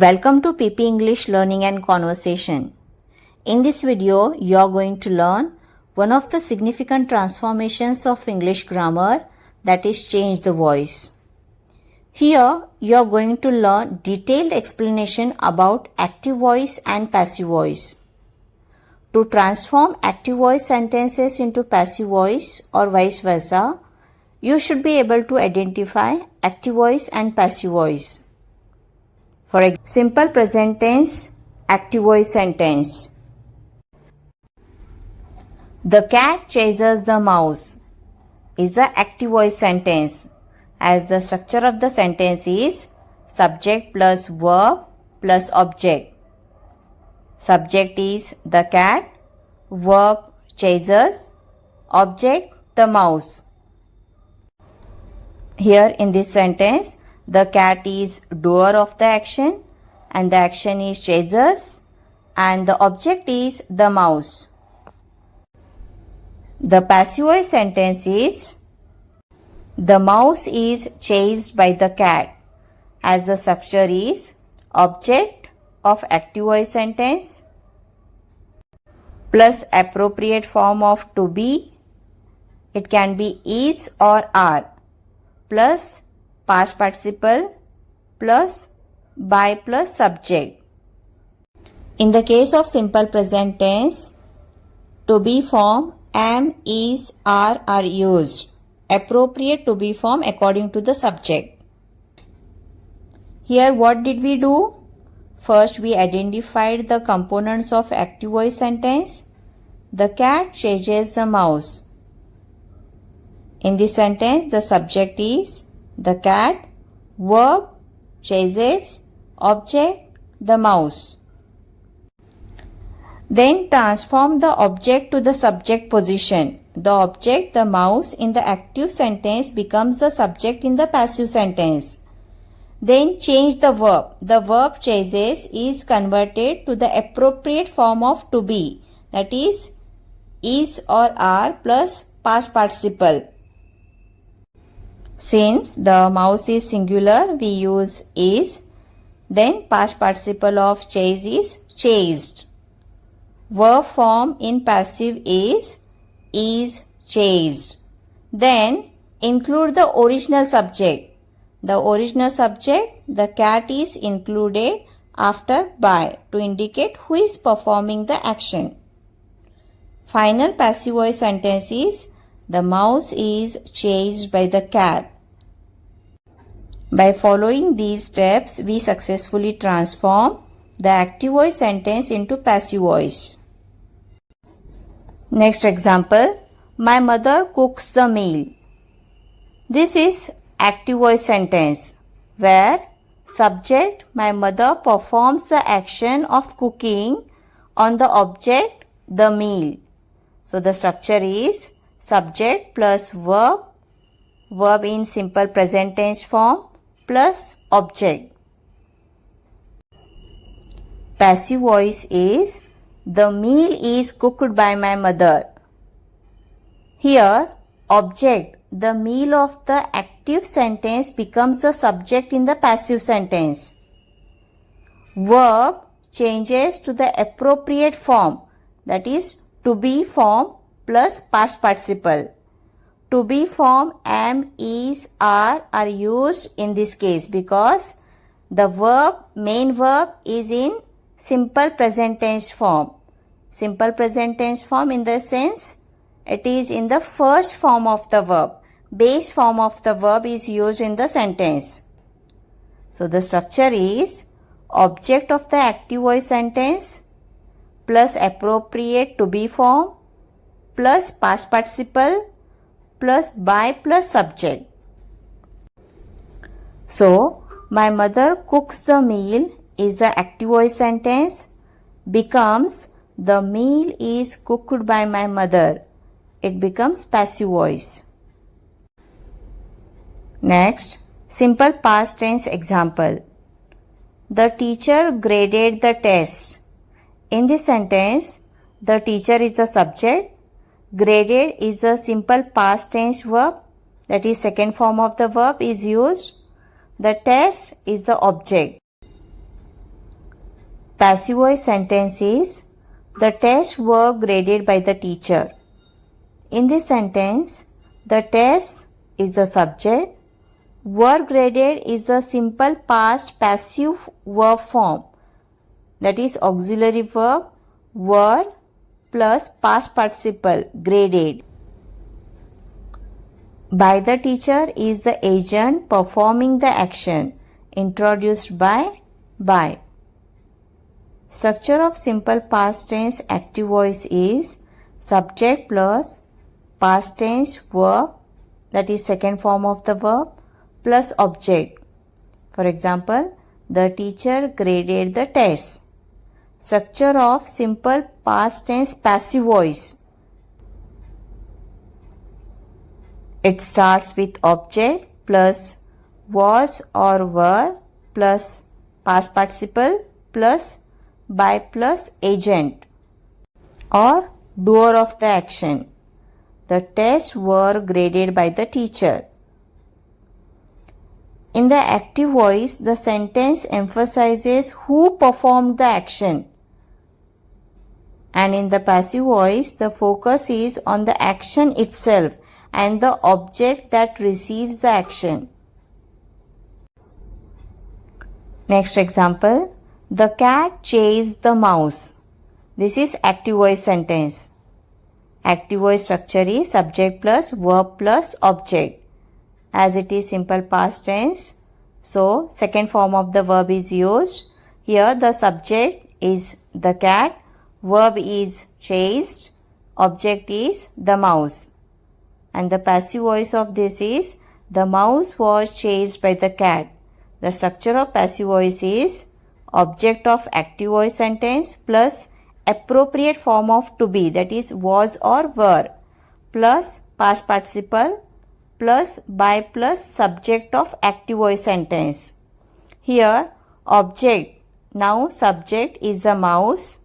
Welcome to PP English Learning and Conversation. In this video, you are going to learn one of the significant transformations of English grammar, that is change the voice. Here, you are going to learn detailed explanation about active voice and passive voice. To transform active voice sentences into passive voice or vice versa, you should be able to identify active voice and passive voice. For example, simple present tense active voice sentence. The cat chases the mouse is the active voice sentence, as the structure of the sentence is subject plus verb plus object. Subject is the cat, verb chases, object the mouse. Here in this sentence, the cat is doer of the action and the action is chases and the object is the mouse. The passive voice sentence is the mouse is chased by the cat, as the structure is object of active voice sentence plus appropriate form of to be. It can be is or are plus past participle plus by plus subject. In the case of simple present tense, to be form am, is, are used. Appropriate to be form according to the subject. Here what did we do? First we identified the components of active voice sentence. The cat chases the mouse. In this sentence, the subject is the cat, verb chases, object the mouse. Then transform the object to the subject position. The object, the mouse, in the active sentence becomes the subject in the passive sentence. Then change the verb. The verb chases is converted to the appropriate form of to be, that is or are plus past participle. Since the mouse is singular, we use is. Then past participle of chase is chased. Verb form in passive is chased. Then include the original subject. The original subject, the cat, is included after by to indicate who is performing the action. Final passive voice sentence is the mouse is chased by the cat. By following these steps, we successfully transform the active voice sentence into passive voice. Next example, my mother cooks the meal. This is active voice sentence where subject, my mother, performs the action of cooking on the object, the meal. So the structure is subject plus verb, verb in simple present tense form plus object. Passive voice is the meal is cooked by my mother. Here, object, the meal of the active sentence becomes the subject in the passive sentence. Verb changes to the appropriate form, that is to be form plus past participle. To be form am, is, are used in this case because the verb, main verb, is in simple present tense form. Simple present tense form in the sense it is in the first form of the verb. Base form of the verb is used in the sentence. So the structure is object of the active voice sentence plus appropriate to be form plus past participle plus by plus subject. So my mother cooks the meal is the active voice sentence becomes the meal is cooked by my mother. It becomes passive voice. Next, simple past tense example. The teacher graded the test. In this sentence, the teacher is the subject. Graded is the simple past tense verb, that is second form of the verb is used. The test is the object. passive voice sentence is the test were graded by the teacher. In this sentence, the test is the subject. Were graded is the simple past passive verb form, that is auxiliary verb were plus past participle graded. By the teacher is the agent performing the action introduced by. Structure of simple past tense active voice is subject plus past tense verb, that is second form of the verb, plus object. For example, the teacher graded the test. Structure of simple past tense passive voice. It starts with object plus was or were plus past participle plus by plus agent or doer of the action. The tests were graded by the teacher. In the active voice, the sentence emphasizes who performed the action. And in the passive voice, the focus is on the action itself and the object that receives the action. Next example, the cat chased the mouse. This is active voice sentence. Active voice structure is subject plus verb plus object. As it is simple past tense, so second form of the verb is used. Here the subject is the cat, verb is chased, object is the mouse. And the passive voice of this is the mouse was chased by the cat. The structure of passive voice is object of active voice sentence plus appropriate form of to be, that is was or were, plus past participle plus by plus subject of active voice sentence. Here object, now subject is the mouse,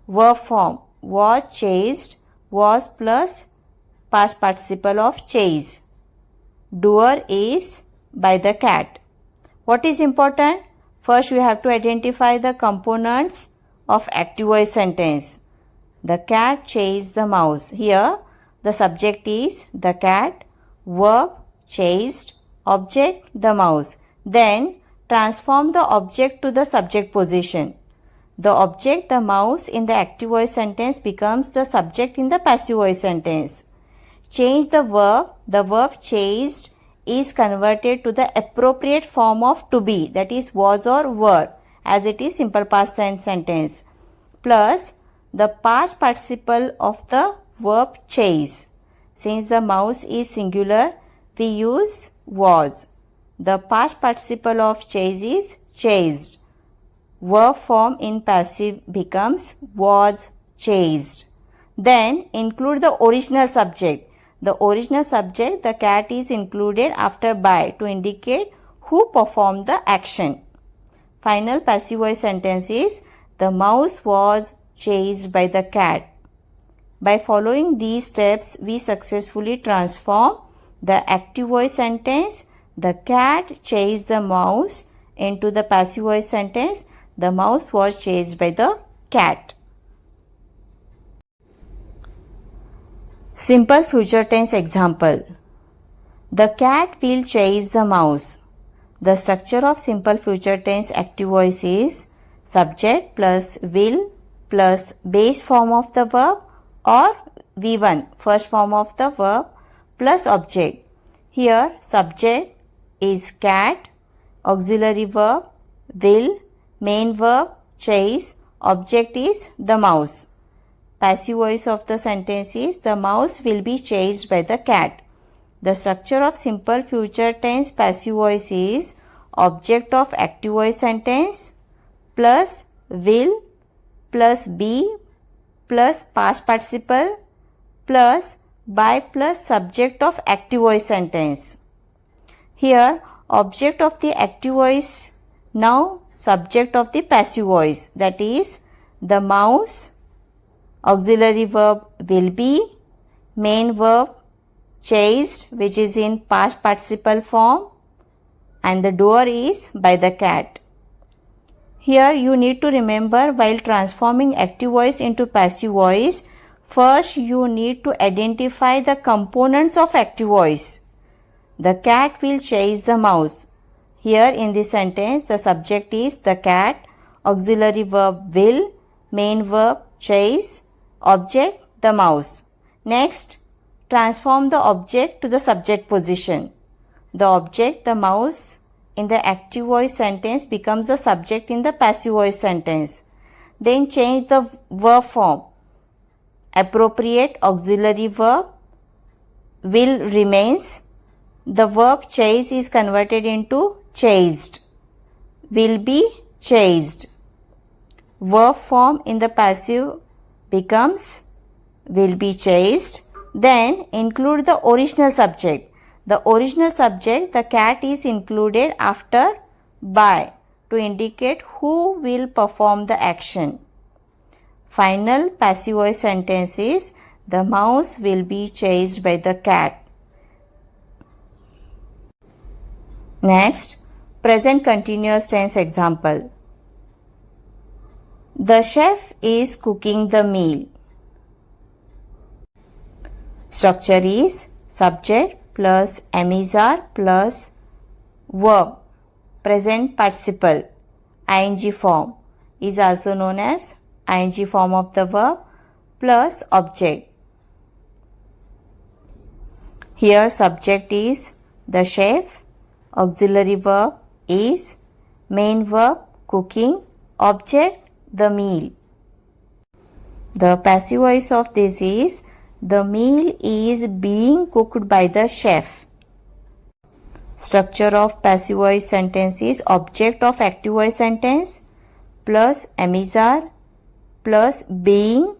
verb form was chased, was plus past participle of chase. Doer is by the cat. What is important? First we have to identify the components of active voice sentence. The cat chased the mouse. Here the subject is the cat, verb chased, object the mouse. Then transform the object to the subject position. The object, the mouse, in the active voice sentence becomes the subject in the passive voice sentence. Change the verb chased is converted to the appropriate form of to be, that is was or were, as it is simple past tense sentence, plus the past participle of the verb chase. Since the mouse is singular, we use was. The past participle of chase is chased. Verb form in passive becomes was chased. Then include the original subject. The original subject, the cat, is included after by to indicate who performed the action. Final passive voice sentence is the mouse was chased by the cat. By following these steps, we successfully transform the active voice sentence, the cat chased the mouse, into the passive voice sentence, the mouse was chased by the cat. Simple future tense example. The cat will chase the mouse. The structure of simple future tense active voice is subject plus will plus base form of the verb or V1, first form of the verb, plus object. Here subject is cat, auxiliary verb, will, main verb, chase, object is the mouse. Passive voice of the sentence is the mouse will be chased by the cat. The structure of simple future tense passive voice is object of active voice sentence plus will plus be plus past participle plus by plus subject of active voice sentence. Here object of the active voice, now subject of the passive voice, that is the mouse, auxiliary verb will be, main verb chased which is in past participle form, and the doer is by the cat. Here you need to remember, while transforming active voice into passive voice, first you need to identify the components of active voice. The cat will chase the mouse. Here in this sentence, the subject is the cat, auxiliary verb will, main verb chase, object the mouse. Next, transform the object to the subject position. The object, the mouse, in the active voice sentence becomes the subject in the passive voice sentence. Then change the verb form. Appropriate auxiliary verb will remains. The verb chase is converted into chased. Will be chased. Verb form in the passive becomes will be chased. Then include the original subject. The original subject, the cat, is included after by to indicate who will perform the action. Final passive voice sentence is the mouse will be chased by the cat. Next, present continuous tense example. The chef is cooking the meal. Structure is subject plus amisar plus verb, present participle, ing form is also known as ing form of the verb plus object. Here subject is the chef, auxiliary verb is, main verb cooking, object the meal. The passive voice of this is the meal is being cooked by the chef. Structure of passive voice sentence is object of active voice sentence plus amisar plus being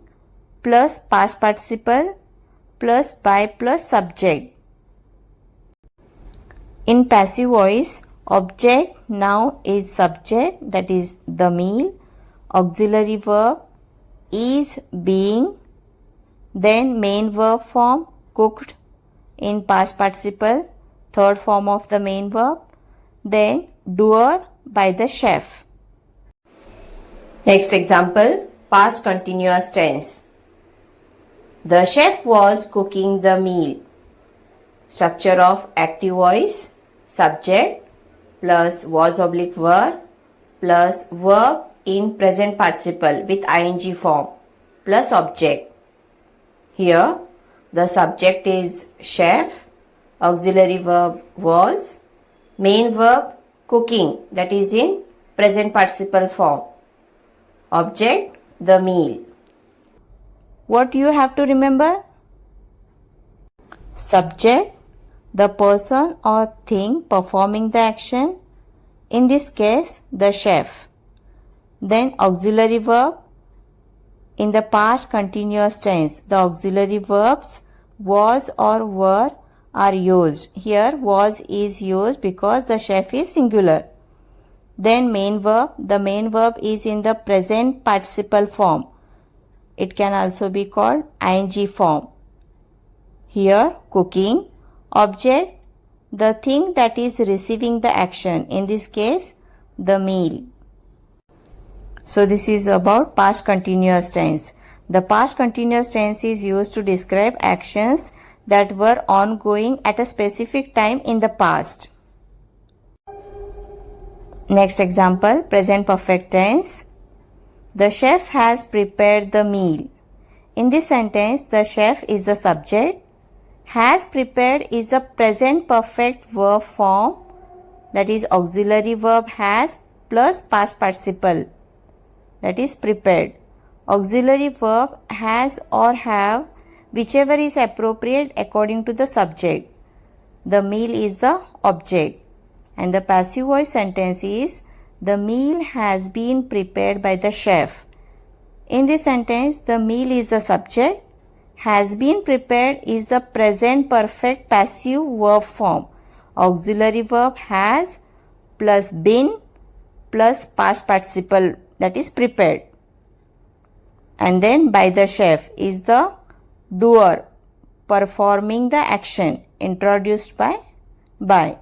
plus past participle plus by plus subject. In passive voice, object now is subject, that is the meal, auxiliary verb is being, then main verb form cooked in past participle, third form of the main verb, then doer by the chef. Next example, past continuous tense. The chef was cooking the meal. Structure of active voice, subject plus was oblique verb plus verb in present participle with ing form plus object. Here the subject is chef, auxiliary verb was, main verb cooking, that is in present participle form, object the meal. What you have to remember? Subject, the person or thing performing the action, in this case the chef. Then auxiliary verb, in the past continuous tense the auxiliary verbs was or were are used. Here was is used because the chef is singular. Then main verb, the main verb is in the present participle form. It can also be called ing form. Here cooking, object the thing that is receiving the action, in this case the meal. So this is about past continuous tense. The past continuous tense is used to describe actions that were ongoing at a specific time in the past. Next example, present perfect tense. The chef has prepared the meal. In this sentence, the chef is the subject. Has prepared is the present perfect verb form, that is auxiliary verb has plus past participle, that is prepared. Auxiliary verb has or have, whichever is appropriate according to the subject. The meal is the object. And the passive voice sentence is the meal has been prepared by the chef. In this sentence, the meal is the subject. Has been prepared is the present perfect passive verb form. Auxiliary verb has plus been plus past participle, that is prepared. And then by the chef is the doer performing the action introduced by.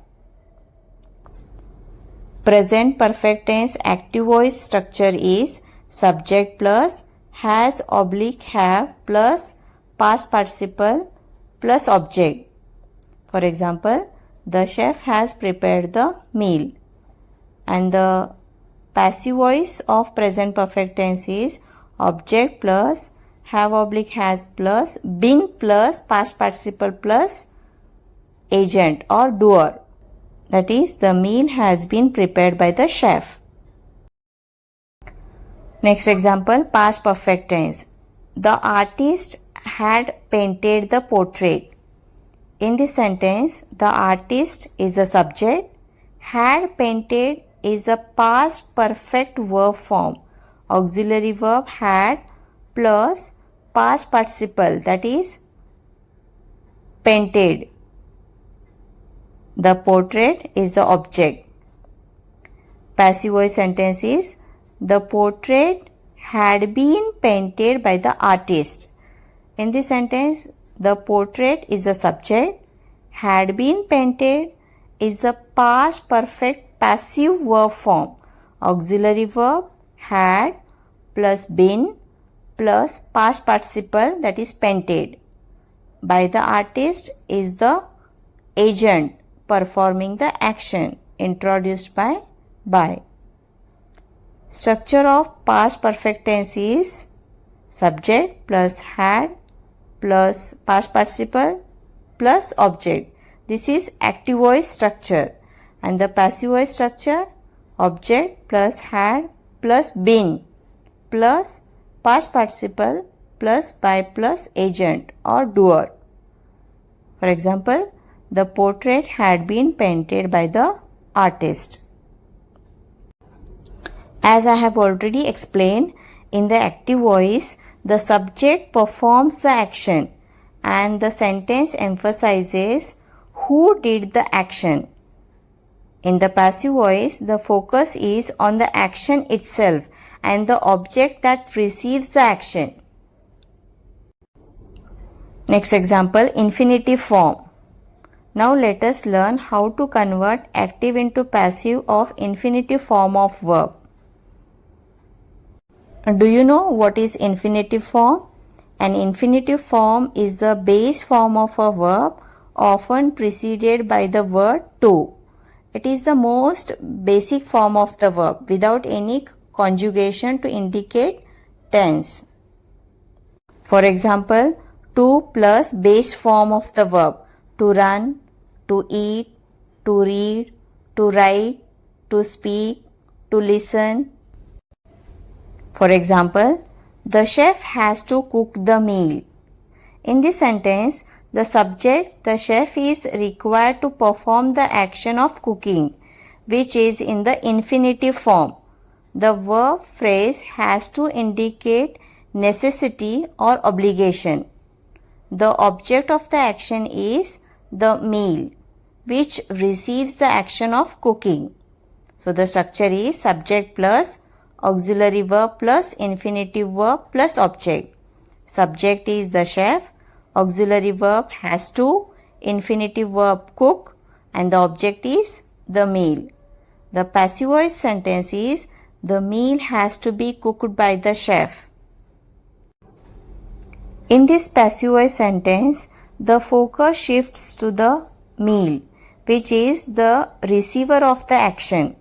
present perfect tense active voice structure is subject plus has oblique have plus past participle plus object. For example, the chef has prepared the meal. And the passive voice of present perfect tense is object plus have oblique has plus been plus past participle plus agent or doer. That is, the meal has been prepared by the chef. Next example, past perfect tense. The artist had painted the portrait. In this sentence, the artist is the subject, had painted is a past perfect verb form, auxiliary verb had plus past participle, that is painted. The portrait is the object. Passive voice sentence is the portrait had been painted by the artist. In this sentence, the portrait is the subject, had been painted is the past perfect passive verb form, auxiliary verb had plus been plus past participle, that is painted. By the artist is the agent performing the action introduced by. Structure of past perfect tense is subject plus had plus past participle plus object. This is active voice structure. And the passive voice structure, object plus had plus been plus past participle plus by plus agent or doer. For example, the portrait had been painted by the artist. As I have already explained, in the active voice, the subject performs the action and the sentence emphasizes who did the action. In the passive voice, the focus is on the action itself and the object that receives the action. Next example, infinitive form. Now let us learn how to convert active into passive of infinitive form of verb. Do you know what is infinitive form? An infinitive form is the base form of a verb often preceded by the word to. It is the most basic form of the verb without any conjugation to indicate tense. For example, to plus base form of the verb to run, to eat, to read, to write, to speak, to listen. For example, the chef has to cook the meal. In this sentence, the subject, the chef, is required to perform the action of cooking, which is in the infinitive form. The verb phrase has to indicate necessity or obligation. The object of the action is the meal, which receives the action of cooking. So the structure is subject plus auxiliary verb plus infinitive verb plus object. Subject is the chef, auxiliary verb has to, infinitive verb cook, and the object is the meal. The passive voice sentence is the meal has to be cooked by the chef. In this passive voice sentence, the focus shifts to the meal, which is the receiver of the action.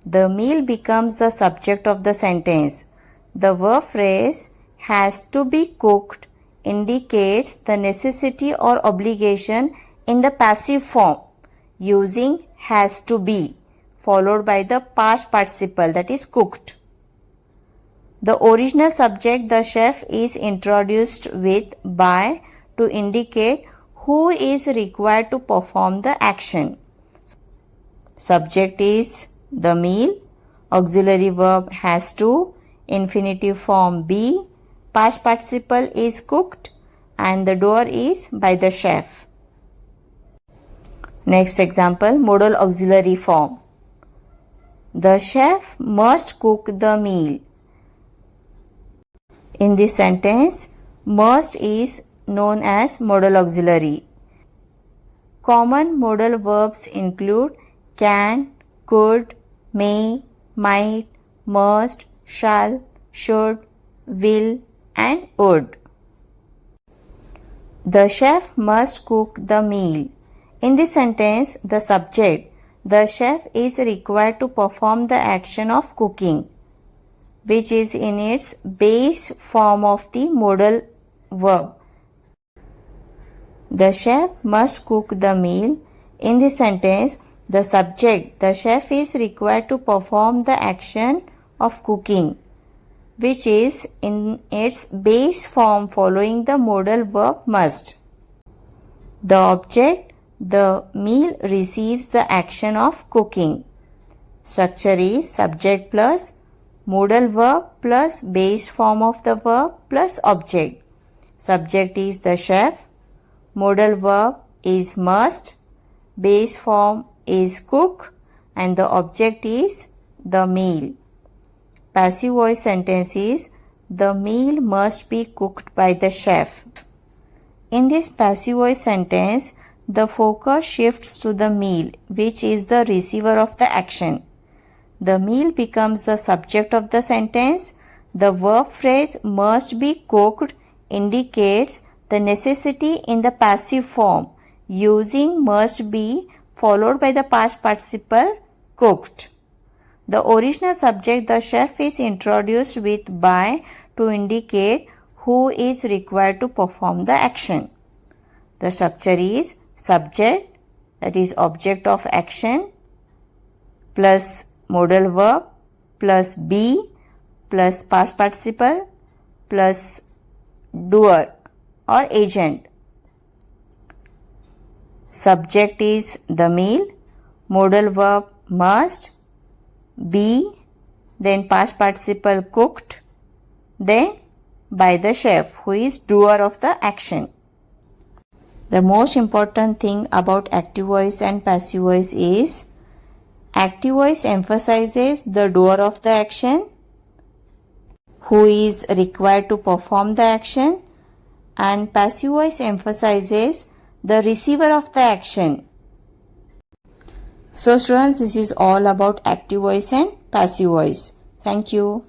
The meal becomes the subject of the sentence. The verb phrase has to be cooked indicates the necessity or obligation in the passive form using has to be followed by the past participle, that is cooked. The original subject, the chef, is introduced with by to indicate who is required to perform the action. Subject is the meal, auxiliary verb has to, infinitive form be, past participle is cooked, and the doer is by the chef. Next example, modal auxiliary form. The chef must cook the meal. In this sentence, must is known as modal auxiliary. Common modal verbs include can, could, may, might, must, shall, should, will, and would. The chef must cook the meal. In this sentence, the subject, the chef, is required to perform the action of cooking, which is in its base form of the modal verb. The chef must cook the meal. In this sentence, the subject, the chef, is required to perform the action of cooking, which is in its base form following the modal verb must. The object, the meal, receives the action of cooking. Structure is subject plus modal verb plus base form of the verb plus object. Subject is the chef, modal verb is must, base form is cook, and the object is the meal. Passive voice sentence is the meal must be cooked by the chef. In this passive voice sentence, the focus shifts to the meal, which is the receiver of the action. The meal becomes the subject of the sentence. The verb phrase must be cooked indicates the necessity in the passive form using must be followed by the past participle cooked. The original subject, the chef, is introduced with by to indicate who is required to perform the action. The structure is subject, that is object of action, plus modal verb plus be plus past participle plus doer or agent. Subject is the meal, modal verb must, be, then past participle cooked, then by the chef who is doer of the action. The most important thing about active voice and passive voice is active voice emphasizes the doer of the action who is required to perform the action, and passive voice emphasizes the receiver of the action. So students, this is all about active voice and passive voice. Thank you.